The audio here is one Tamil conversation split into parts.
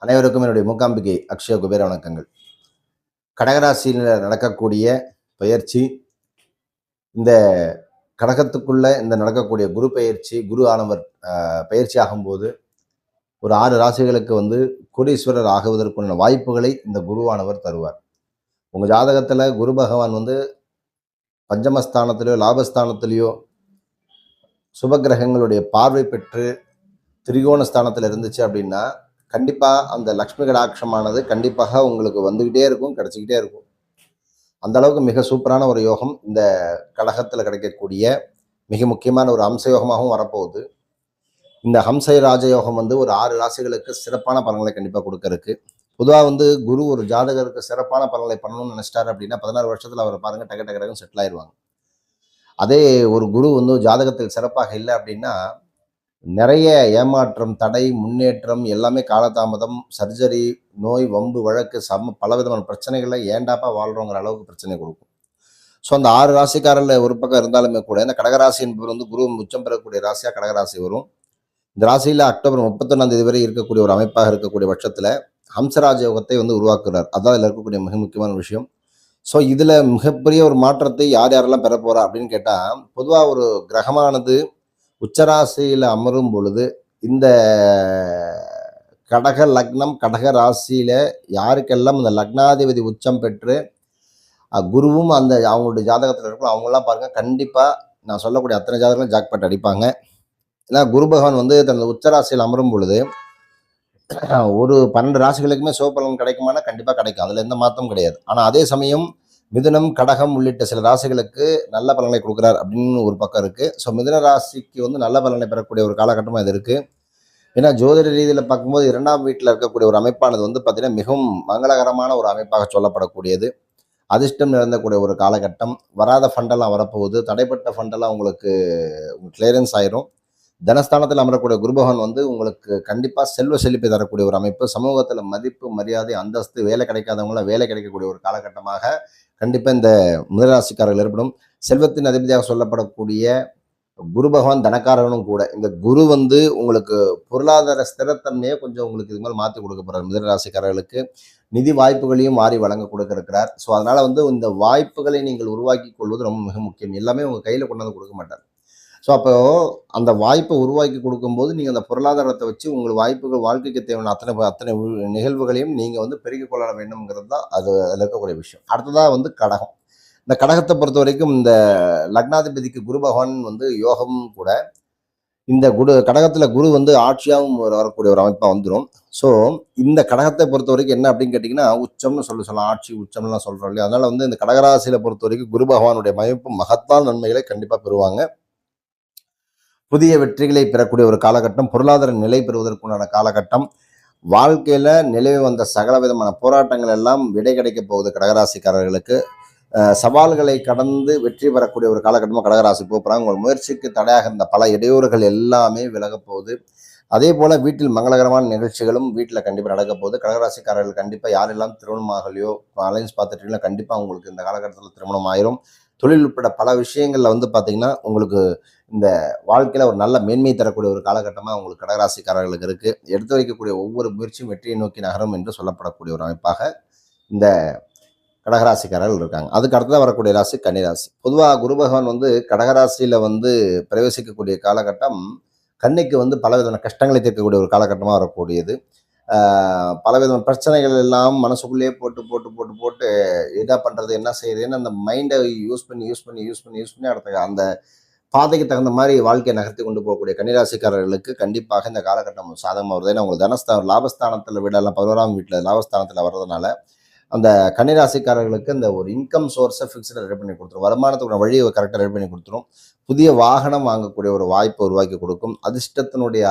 அனைவருக்கும் என்னுடைய மூகாம்பிகை அக்ஷய குபேர வணக்கங்கள். கடகராசியில் நடக்கக்கூடிய பயிற்சி, இந்த கடகத்துக்குள்ள இந்த நடக்கக்கூடிய குரு பயிற்சி, குரு ஆனவர் பயிற்சி ஆகும்போது ஒரு 6 ராசிகளுக்கு கோடீஸ்வரர் ஆகுவதற்குள்ள வாய்ப்புகளை இந்த குருவானவர் தருவார். உங்க ஜாதகத்துல குரு பகவான் பஞ்சமஸ்தானத்திலேயோ லாபஸ்தானத்திலேயோ சுபகிரகங்களுடைய பார்வை பெற்று திரிகோண ஸ்தானத்தில் இருந்துச்சு அப்படின்னா கண்டிப்பா அந்த லக்ஷ்மி கடாட்சமானது கண்டிப்பாக உங்களுக்கு வந்துகிட்டே இருக்கும், கிடைச்சிக்கிட்டே இருக்கும். அந்த அளவுக்கு மிக சூப்பரான ஒரு யோகம் இந்த கடகத்துல கிடைக்கக்கூடிய மிக முக்கியமான ஒரு அம்ச யோகமாகவும் வரப்போகுது. இந்த ஹம்சை ராஜயோகம் ஒரு 6 ராசிகளுக்கு சிறப்பான பலன்களை கண்டிப்பாக கொடுக்க இருக்கு. பொதுவாக குரு ஒரு ஜாதகருக்கு சிறப்பான பலன்களை பண்ணணும்னு நினைச்சிட்டாரு அப்படின்னா 16 வருஷத்துல அவரை பாருங்க டக்கு டக்கு செட்டில் ஆயிடுவாங்க. அதே ஒரு குரு ஜாதகத்தில் சிறப்பாக இல்லை அப்படின்னா நிறைய ஏமாற்றம், தடை, முன்னேற்றம் எல்லாமே காலதாமதம், சர்ஜரி, நோய், வம்பு, வழக்கு, பலவிதமான பிரச்சனைகளை ஏண்டாப்பா வாழ்றோங்கிற அளவுக்கு பிரச்சனை கொடுக்கும். ஸோ அந்த 6 ராசிக்காரில் ஒரு பக்கம் இருந்தாலுமே கூட இந்த கடகராசி என்பவர் குரு உச்சம் பெறக்கூடிய ராசியாக கடகராசி வரும். இந்த ராசியில் அக்டோபர் 31 வரை இருக்கக்கூடிய ஒரு அமைப்பாக இருக்கக்கூடிய பட்சத்தில் ஹம்சராஜ யோகத்தை உருவாக்குறார். அதான் இதில் இருக்கக்கூடிய மிக முக்கியமான விஷயம். ஸோ இதில் மிகப்பெரிய ஒரு மாற்றத்தை யார் யாரெல்லாம் பெற போறா அப்படின்னு கேட்டால், பொதுவாக ஒரு கிரகமானது உச்சராசியில் அமரும் பொழுது இந்த கடக லக்னம் கடக ராசியில யாருக்கெல்லாம் இந்த லக்னாதிபதி உச்சம் பெற்று குருவும் அந்த அவங்களுடைய ஜாதகத்தில் இருக்கும் அவங்கெல்லாம் பாருங்க கண்டிப்பா நான் சொல்லக்கூடிய அத்தனை ஜாதகங்களும் ஜாக்பாட் அடிப்பாங்க. ஏன்னா குரு பகவான் தனது உச்சராசியில் அமரும் பொழுது ஒரு 12 ராசிகளுக்குமே சிவபலன் கிடைக்குமானா கண்டிப்பா கிடைக்கும், அதுல எந்த மாற்றமும் கிடையாது. ஆனா அதே சமயம் மிதுனம், கடகம் உள்ளிட்ட சில ராசிகளுக்கு நல்ல பலனை கொடுக்குறார் அப்படின்னு ஒரு பக்கம் இருக்கு. ஸோ மிதுன ராசிக்கு நல்ல பலனை பெறக்கூடிய ஒரு காலகட்டமாக இது இருக்கு. ஏன்னா ஜோதிட ரீதியில் பார்க்கும்போது 2ஆம் வீட்டில் இருக்கக்கூடிய ஒரு அமைப்பானது பார்த்தீங்கன்னா மிகவும் மங்களகரமான ஒரு அமைப்பாக சொல்லப்படக்கூடியது. அதிர்ஷ்டம் நிறந்தக்கூடிய ஒரு காலகட்டம். வராத ஃபண்டெல்லாம் வரப்போகுது, தடைப்பட்ட ஃபண்டெல்லாம் உங்களுக்கு கிளியரன்ஸ் ஆயிரும். தனஸ்தானத்தில் அமரக்கூடிய குரு பகவான் உங்களுக்கு கண்டிப்பாக செல்வ செழிப்பை தரக்கூடிய ஒரு அமைப்பு. சமூகத்தில் மதிப்பு, மரியாதை, அந்தஸ்து, வேலை கிடைக்காதவங்களாம் வேலை கிடைக்கக்கூடிய ஒரு காலகட்டமாக கண்டிப்பாக இந்த முதலராசிக்காரர்கள் ஏற்படும். செல்வத்தின் அதிபதியாக சொல்லப்படக்கூடிய குரு பகவான் தனக்காரனும் கூட. இந்த குரு உங்களுக்கு பொருளாதார ஸ்திரத்தன்மையை கொஞ்சம் உங்களுக்கு இது மாதிரி மாற்றி கொடுக்க போறார். முதலராசிக்காரர்களுக்கு நிதி வாய்ப்புகளையும் மாறி வழங்க கொடுக்க இருக்கிறார். ஸோ அதனால இந்த வாய்ப்புகளை நீங்கள் உருவாக்கி கொள்வது ரொம்ப மிக முக்கியம். எல்லாமே உங்க கையில கொண்டாந்து கொடுக்க மாட்டார். ஸோ அப்போ அந்த வாய்ப்பை உருவாக்கி கொடுக்கும்போது நீங்கள் அந்த பொருளாதாரத்தை வச்சு உங்கள் வாய்ப்புகள், வாழ்க்கைக்கு தேவையான அத்தனை நிகழ்வுகளையும் நீங்கள் பெருக்கிக் கொள்ள வேண்டும்ங்கிறது தான் அதில் இருக்கக்கூடிய விஷயம். அடுத்ததாக கடகம். இந்த கடகத்தை பொறுத்த வரைக்கும் இந்த லக்னாதிபதிக்கு குரு பகவான் யோகமும் கூட. இந்த கடகத்தில் குரு ஆட்சியாகவும் வரக்கூடிய ஒரு அமைப்பாக வந்துடும். ஸோ இந்த கடகத்தை பொறுத்த வரைக்கும் என்ன அப்படின்னு கேட்டிங்கன்னா உச்சம்னு சொல்லலாம், ஆட்சி உச்சம்லாம் சொல்கிறோம் இல்லையா. அதனால இந்த கடகராசியில் பொறுத்த வரைக்கும் குரு பகவானுடைய அமைப்பு மகத்தான நன்மைகளை கண்டிப்பாக பெறுவாங்க. புதிய வெற்றிகளை பெறக்கூடிய ஒரு காலகட்டம், பொருளாதார நிலை பெறுவதற்குண்டான காலகட்டம். வாழ்க்கையில நிலவி வந்த சகல விதமான போராட்டங்கள் எல்லாம் விடை கிடைக்க போகுது கடகராசிக்காரர்களுக்கு. சவால்களை கடந்து வெற்றி பெறக்கூடிய ஒரு காலகட்டமாக கடகராசி போகிறாங்க. உங்கள் முயற்சிக்கு தடையாக இருந்த பல இடையூறுகள் எல்லாமே விலக போகுது. அதே போல வீட்டில் மங்களகரமான நிகழ்ச்சிகளும் வீட்டில் கண்டிப்பாக நடக்க போகுது. கடகராசிக்காரர்கள் கண்டிப்பாக யாரெல்லாம் திருமணம் ஆகலையோ, அலைன்ஸ் பார்த்துட்டீங்கன்னா கண்டிப்பாக உங்களுக்கு இந்த காலகட்டத்தில் திருமணம் ஆயிரும். தொழில் உட்பட பல விஷயங்கள்ல பார்த்தீங்கன்னா உங்களுக்கு இந்த வாழ்க்கையில ஒரு நல்ல மேன்மை தரக்கூடிய ஒரு காலகட்டமாக உங்களுக்கு கடகராசிக்காரர்களுக்கு இருக்கு. எடுத்து வைக்கக்கூடிய ஒவ்வொரு முயற்சியும் வெற்றியை நோக்கி நகரும் என்று சொல்லப்படக்கூடிய ஒரு அமைப்பாக இந்த கடகராசிக்காரர்கள் இருக்காங்க. அதுக்கு அடுத்ததான் வரக்கூடிய ராசி கன்னிராசி. பொதுவாக குரு பகவான் கடகராசியில பிரவேசிக்கக்கூடிய காலகட்டம் கன்னிக்கு பலவிதமான கஷ்டங்களை தீர்க்கக்கூடிய ஒரு காலகட்டமாக வரக்கூடியது. பலவிதமான பிரச்சனைகள் எல்லாம் மனசுக்குள்ளேயே போட்டு போட்டு போட்டு போட்டு என்ன பண்றது, என்ன செய்யறதுன்னு அந்த மைண்டை யூஸ் பண்ணி அடுத்த அந்த பாதைக்கு தகுந்த மாதிரி வாழ்க்கையை நகர்த்தி கொண்டு போகக்கூடிய கன்னிராசிக்காரர்களுக்கு கண்டிப்பாக இந்த காலகட்டம் சாதகமாக வருது. ஏன்னா உங்களுக்கு லாபஸ்தானத்தில் விடலாம் 11ஆம் வீட்டில் லாபஸ்தானத்தில் வர்றதுனால அந்த கன்னிராசிக்காரர்களுக்கு இந்த ஒரு இன்கம் சோர்ஸை ஃபிக்ஸ்டாக ரெடி பண்ணி கொடுத்துரும். வருமானத்துக்கு வழியை கரெக்டாக ரெடி பண்ணி கொடுத்துரும். புதிய வாகனம் வாங்கக்கூடிய ஒரு வாய்ப்பை உருவாக்கி கொடுக்கும். அதிர்ஷ்டத்தினுடைய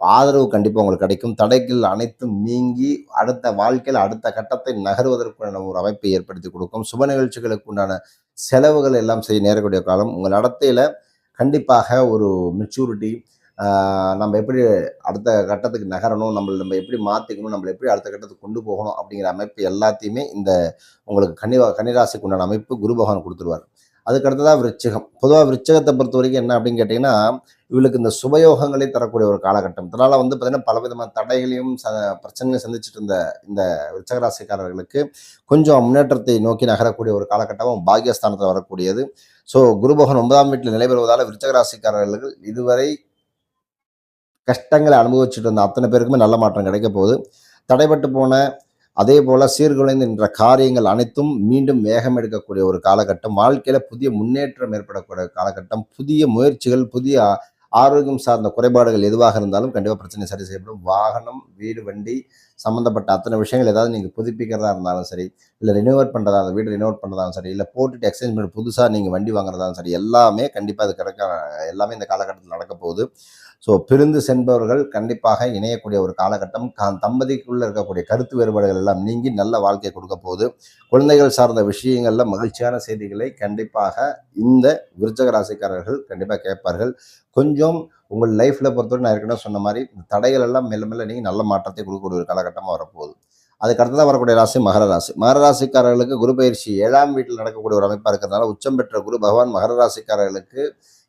ஆதரவு கண்டிப்பாக உங்களுக்கு கிடைக்கும். தடைகள் அனைத்தும் நீங்கி அடுத்த வாழ்க்கையில் அடுத்த கட்டத்தை நகர்வதற்கான ஒரு அமைப்பை ஏற்படுத்தி கொடுக்கும். சுப நிகழ்ச்சிகளுக்கு உண்டான செலவுகள் எல்லாம் செய்ய நேரக்கூடிய காலம். உங்கள் நடத்தையில கண்டிப்பாக ஒரு மெச்சூரிட்டி, நம்ம எப்படி அடுத்த கட்டத்துக்கு நகரணும், நம்ம எப்படி மாற்றிக்கணும், நம்மளை எப்படி அடுத்த கட்டத்துக்கு கொண்டு போகணும் அப்படிங்கிற அமைப்பு எல்லாத்தையுமே இந்த உங்களுக்கு கன்னிராசிக்கு உண்டான அமைப்பு குரு பகவான் கொடுத்துருவார். அதுக்கு அடுத்ததாக விருச்சிகம். பொதுவாக விருச்சிகத்தை பொறுத்த வரைக்கும் என்ன அப்படின்னு கேட்டிங்கன்னா இவளுக்கு இந்த சுபயோகங்களை தரக்கூடிய ஒரு காலகட்டம். இதனால வந்து பார்த்தீங்கன்னா, பலவிதமான தடைகளையும் பிரச்சனைகளையும் சந்திச்சுட்டு இருந்த இந்த விருச்சக ராசிக்காரர்களுக்கு கொஞ்சம் முன்னேற்றத்தை நோக்கி நகரக்கூடிய ஒரு காலகட்டமும் பாக்கியஸ்தானத்தில் வரக்கூடியது. ஸோ குரு பகவான் 9ஆம் வீட்டில் நிலை பெறுவதால விருச்சக ராசிக்காரர்களுக்கு இதுவரை கஷ்டங்களை அனுபவிச்சுட்டு இருந்த அத்தனை பேருக்குமே நல்ல மாற்றம் கிடைக்க போகுது. தடைபட்டு போன அதே போல சீர்குலைந்து நின்ற காரியங்கள் அனைத்தும் மீண்டும் வேகம் எடுக்கக்கூடிய ஒரு காலகட்டம். வாழ்க்கையில புதிய முன்னேற்றம் ஏற்படக்கூடிய காலகட்டம். புதிய முயற்சிகள், புதிய ஆரோக்கியம் சார்ந்த குறைபாடுகள் எதுவாக இருந்தாலும் கண்டிப்பாக பிரச்சனை சரி செய்யப்படும். வாகனம், வீடு, வண்டி சம்மந்தப்பட்ட அத்தனை விஷயங்கள் ஏதாவது நீங்கள் புதுப்பிக்கிறதா இருந்தாலும் சரி, இல்லை ரினோவேட் பண்ணுறதா வீடு ரினோவேட் பண்ணுறதாலும் சரி, இல்லை போட்டுட்டு எக்ஸ்சேஞ்ச் பண்ணி புதுசாக நீங்கள் வண்டி வாங்குறதாலும் சரி, எல்லாமே கண்டிப்பாக அது எல்லாமே இந்த காலகட்டத்தில் நடக்க போகுது. ஸோ பிரிந்து சென்பவர்கள் கண்டிப்பாக இணையக்கூடிய ஒரு காலகட்டம். தம்பதிக்குள்ள இருக்கக்கூடிய கருத்து வேறுபாடுகள் எல்லாம் நீங்கி நல்ல வாழ்க்கையை கொடுக்க போகுது. குழந்தைகள் சார்ந்த விஷயங்கள்ல மகிழ்ச்சியான செய்திகளை கண்டிப்பாக இந்த விருச்சக ராசிக்காரர்கள் கண்டிப்பாக கேட்பார்கள். கொஞ்சம் உங்கள் லைஃப்ல பொறுத்தவரை நான் ஏற்கனவே சொன்ன மாதிரி இந்த தடைகள் எல்லாம் மெல்ல மெல்ல நீங்க நல்ல மாற்றத்தை கொடுக்கக்கூடிய ஒரு காலகட்டமாக வரப்போகுது. அதுக்கு அடுத்ததான் வரக்கூடிய ராசி மகர ராசி. மகர ராசிக்காரர்களுக்கு குரு பயிற்சி 7ஆம் வீட்டில் நடக்கக்கூடிய ஒரு அமைப்பாக இருக்கிறதுனால உச்சம் பெற்ற குரு பகவான் மகர ராசிக்காரர்களுக்கு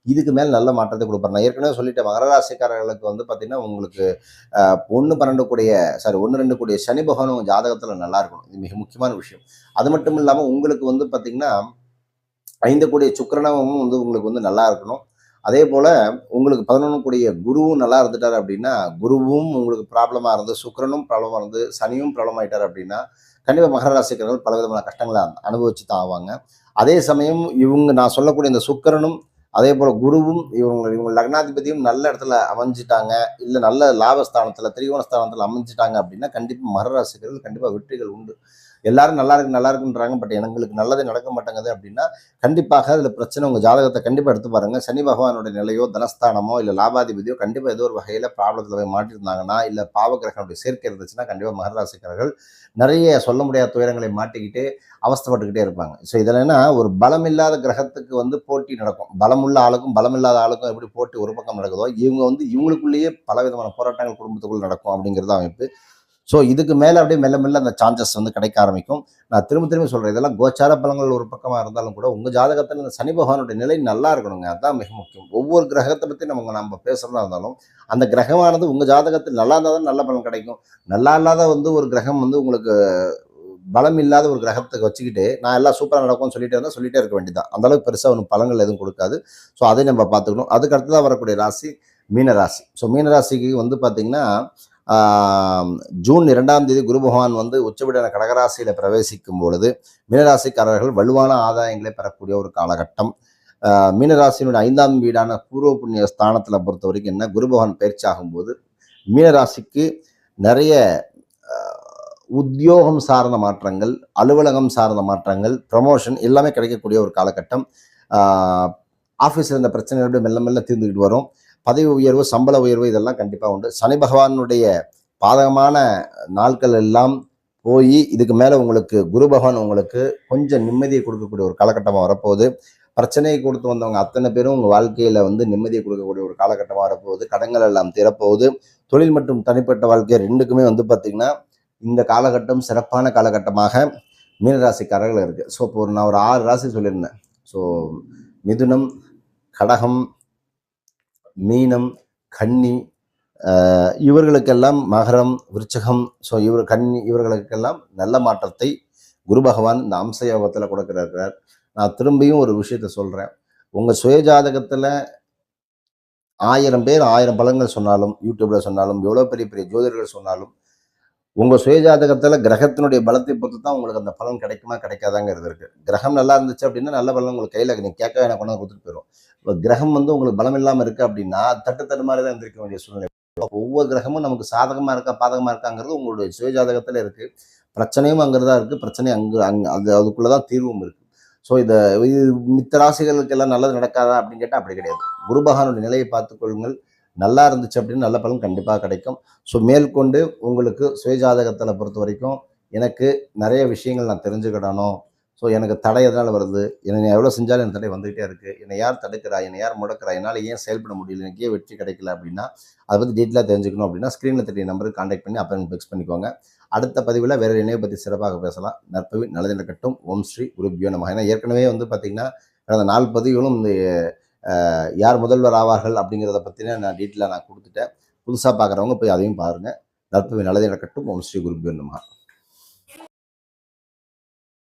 இதுக்கு மேல் நல்ல மாற்றத்தை கொடுப்பாரு. நான் ஏற்கனவே சொல்லிட்டேன், மகர ராசிக்காரர்களுக்கு வந்து பார்த்தீங்கன்னா உங்களுக்கு 1, 2 கூடிய சனி பகவான் உங்கள் ஜாதகத்தில் நல்லா இருக்கணும். இது மிக முக்கியமான விஷயம். அது மட்டும் இல்லாமல் உங்களுக்கு வந்து பார்த்தீங்கன்னா 5 கூடிய சுக்கிரனும் வந்து உங்களுக்கு வந்து நல்லா இருக்கணும். அதே போல உங்களுக்கு 11 கூடிய குருவும் நல்லா இருந்துட்டார் அப்படின்னா, குருவும் உங்களுக்கு ப்ராப்ளமா இருந்து, சுக்கிரனும் ப்ராப்ளமா இருந்து, சனியும் ப்ராப்ளம் ஆயிட்டார் அப்படின்னா, கண்டிப்பா மகர ராசிக்காரர்கள் பலவிதமான கஷ்டங்களை அனுபவிச்சு தான் ஆவாங்க. அதே சமயம் இவங்க நான் சொல்லக்கூடிய இந்த சுக்கிரனும் அதே போல குருவும் இவங்க லக்னாதிபதியும் நல்ல இடத்துல அமைஞ்சிட்டாங்க, இல்ல நல்ல லாபஸ்தானத்துல திரிகோணஸ்தானத்துல அமைஞ்சிட்டாங்க அப்படின்னா கண்டிப்பா மகர ராசிக்காரர்கள் கண்டிப்பா வெற்றிகள் உண்டு. எல்லாரும் நல்லா இருக்குன்றாங்க, பட் எங்களுக்கு நல்லதே நடக்க மாட்டேங்குது அப்படின்னா கண்டிப்பாக அதுல பிரச்சனை. உங்க ஜாதகத்தை கண்டிப்பா எடுத்து பாருங்க. சனி பகவானுடைய நிலையோ, தனஸ்தானமோ, இல்ல லாபாதிபதியோ கண்டிப்பா ஏதோ ஒரு வகையில ப்ராப்ளத்துல போய் மாட்டிருந்தாங்கன்னா, இல்ல பாவகிரகனுடைய சேர்க்கை இருந்துச்சுன்னா கண்டிப்பா மகர ராசிக்காரர்கள் நிறைய சொல்ல முடியாத துயரங்களை மாட்டிக்கிட்டு அவஸ்தைப்பட்டுக்கிட்டே இருப்பாங்க. ஸோ இதில் என்ன, ஒரு பலம் இல்லாத கிரகத்துக்கு வந்து போட்டி நடக்கும். பலமுள்ள ஆளுக்கும் பலமில்லாத ஆளுக்கும் எப்படி போட்டி ஒரு பக்கம் நடக்குதோ, இவங்க வந்து இவங்களுக்குள்ளேயே பல விதமான போராட்டங்கள் குடும்பத்துக்குள்ள நடக்கும் அப்படிங்கிறது அமைப்பு. ஸோ இதுக்கு மேலே அப்படியே மெல்ல மெல்ல அந்த சான்சஸ் வந்து கிடைக்க ஆரம்பிக்கும். நான் திரும்ப சொல்கிறேன், இதெல்லாம் கோச்சார பலங்கள் ஒரு பக்கமாக இருந்தாலும் கூட உங்கள் ஜாதகத்தில் இந்த சனி பகவானுடைய நிலை நல்லா இருக்கணுங்க. அதுதான் மிக முக்கியம். ஒவ்வொரு கிரகத்தை பற்றி நம்ம பேசுகிறதா இருந்தாலும் அந்த கிரகமானது உங்கள் ஜாதகத்தில் நல்லா இருந்தால் தான் நல்ல பலன் கிடைக்கும். நல்லா இல்லாத வந்து ஒரு கிரகம் வந்து உங்களுக்கு பலம் இல்லாத ஒரு கிரகத்தை வச்சுக்கிட்டு நான் எல்லாம் சூப்பராக நடக்கும்னு சொல்லிட்டே இருக்க வேண்டியதான். அந்த அளவுக்கு பெருசாக ஒன்றும் பலன்கள் எதுவும் கொடுக்காது. ஸோ அதை நம்ம பார்த்துக்கணும். அதுக்கு அடுத்ததான் வரக்கூடிய ராசி மீனராசி. ஸோ மீனராசிக்கு வந்து பார்த்தீங்கன்னா ஜூன் 2ஆம் தேதி குரு பகவான் வந்து உச்சவிடான கடகராசியில் பிரவேசிக்கும் பொழுது மீனராசிக்காரர்கள் வலுவான ஆதாயங்களை பெறக்கூடிய ஒரு காலகட்டம். மீனராசியினுடைய 5ஆம் வீடான பூர்வ புண்ணிய ஸ்தானத்தில் பொறுத்த வரைக்கும் என்ன, குரு பகவான் பயிற்சி ஆகும்போது மீனராசிக்கு நிறைய உத்தியோகம் சார்ந்த மாற்றங்கள், அலுவலகம் சார்ந்த மாற்றங்கள், ப்ரமோஷன் எல்லாமே கிடைக்கக்கூடிய ஒரு காலகட்டம். ஆஃபீஸில் இருந்த பிரச்சனைகளோடு மெல்ல மெல்ல தீர்ந்துக்கிட்டு வரும். பதவி உயர்வு, சம்பள உயர்வு இதெல்லாம் கண்டிப்பாக உண்டு. சனி பகவானுடைய பாதகமான நாட்கள் எல்லாம் போய் இதுக்கு மேலே உங்களுக்கு குரு பகவான் உங்களுக்கு கொஞ்சம் நிம்மதியை கொடுக்கக்கூடிய ஒரு காலகட்டமாக வரப்போகுது. பிரச்சனையை கொடுத்து வந்தவங்க அத்தனை பேரும் உங்கள் வாழ்க்கையில் வந்து நிம்மதியை கொடுக்கக்கூடிய ஒரு காலகட்டமாக வரப்போகுது. கடன்கள் எல்லாம் தீரப்போகுது. தொழில் மற்றும் தனிப்பட்ட வாழ்க்கை ரெண்டுக்குமே வந்து பார்த்திங்கன்னா இந்த காலகட்டம் சிறப்பான காலகட்டமாக மீனராசிக்காரர்கள் இருக்குது. ஸோ இப்போ நான் ஒரு 6 ராசி சொல்லியிருந்தேன். ஸோ மிதுனம், கடகம், மீனம், கன்னி, இவர்களுக்கெல்லாம் மகரம், விருச்சகம், ஸோ இவர்களுக்கெல்லாம் நல்ல மாற்றத்தை குரு பகவான் இந்த அம்ச யோகத்தில் கொடுக்கிறார். நான் திரும்பியும் ஒரு விஷயத்த சொல்கிறேன். உங்கள் சுயஜாதகத்தில் 1000 பேர் 1000 பலன்கள் சொன்னாலும், யூடியூப்ல சொன்னாலும், எவ்வளோ பெரிய பெரிய ஜோதிடர்கள் சொன்னாலும், உங்கள் சுயஜாதகத்தில் கிரகத்தினுடைய பலத்தை பொறுத்து தான் உங்களுக்கு அந்த பலன் கிடைக்குமா கிடைக்காதாங்கிறது இருக்குது. கிரகம் நல்லா இருந்துச்சு அப்படின்னா நல்ல பலன் உங்களுக்கு கையில் நீங்கள் கேட்க எனக்கு கொண்டு கொடுத்துட்டு போயிடும். இப்போ கிரகம் வந்து உங்களுக்கு பலம் இல்லாமல் இருக்குது அப்படின்னா தட்டு மாதிரி தான் இருந்திருக்க வேண்டிய சூழ்நிலை. ஒவ்வொரு கிரகமும் நமக்கு சாதகமாக இருக்கா பாதகமாக இருக்காங்கிறது உங்களுடைய சுயஜாதகத்தில் இருக்குது. பிரச்சனையும் அங்கே தான் இருக்குது. பிரச்சனை அதுக்குள்ளே தான் தீர்வும் இருக்குது. ஸோ இது மித்த ராசிகளுக்கு எல்லாம் நல்லது நடக்காதா அப்படின்னு கேட்டால் அப்படி கிடையாது. குரு பகவானுடைய நிலையை பார்த்துக்கொள்ளுங்கள். நல்லா இருந்துச்சு அப்படின்னு நல்ல பலன் கண்டிப்பாக கிடைக்கும். ஸோ மேற்கொண்டு உங்களுக்கு சுயஜாதகத்தில் பொறுத்த வரைக்கும் எனக்கு நிறைய விஷயங்கள் நான் தெரிஞ்சுக்கிடணும். ஸோ எனக்கு தடை எதனால் வருது, என்னை எவ்வளோ செஞ்சாலும் எனக்கு தடை வந்துகிட்டே இருக்குது, என்னை யார் தடுக்கிறா, என்னை யார் முடக்கிறா, என்னால் ஏன் செயல்பட முடியல, எனக்கு ஏன் வெற்றி கிடைக்கல அப்படின்னா அதை பற்றி டீட்டெயிலாக தெரிஞ்சுக்கணும் அப்படின்னா ஸ்க்ரீனில் தெரிய நம்பருக்கு கான்டாக்ட் பண்ணி அப்பாயின்மெண்ட் ஃபிக்ஸ் பண்ணிக்கோங்க. அடுத்த பதிவில் வேறு என்னையை பற்றி சிறப்பாக பேசலாம். நற்பவி நல்லது நடக்கட்டும். ஓம் ஸ்ரீ குருபியோ நமஹ. ஏன்னா ஏற்கனவே வந்து பார்த்திங்கன்னா கடந்த 4 பதிவுகளும் இந்த யார் முதல்வர் ஆவார்கள் அப்படிங்கிறத பற்றின நான் டீட்டெயிலாக நான் கொடுத்துட்டேன். புதுசாக பார்க்குறவங்க போய் அதையும் பாருங்கள். நற்பவி நல்லதே நடக்கட்டும். ஓம் ஸ்ரீ குருபியோ நமஹ.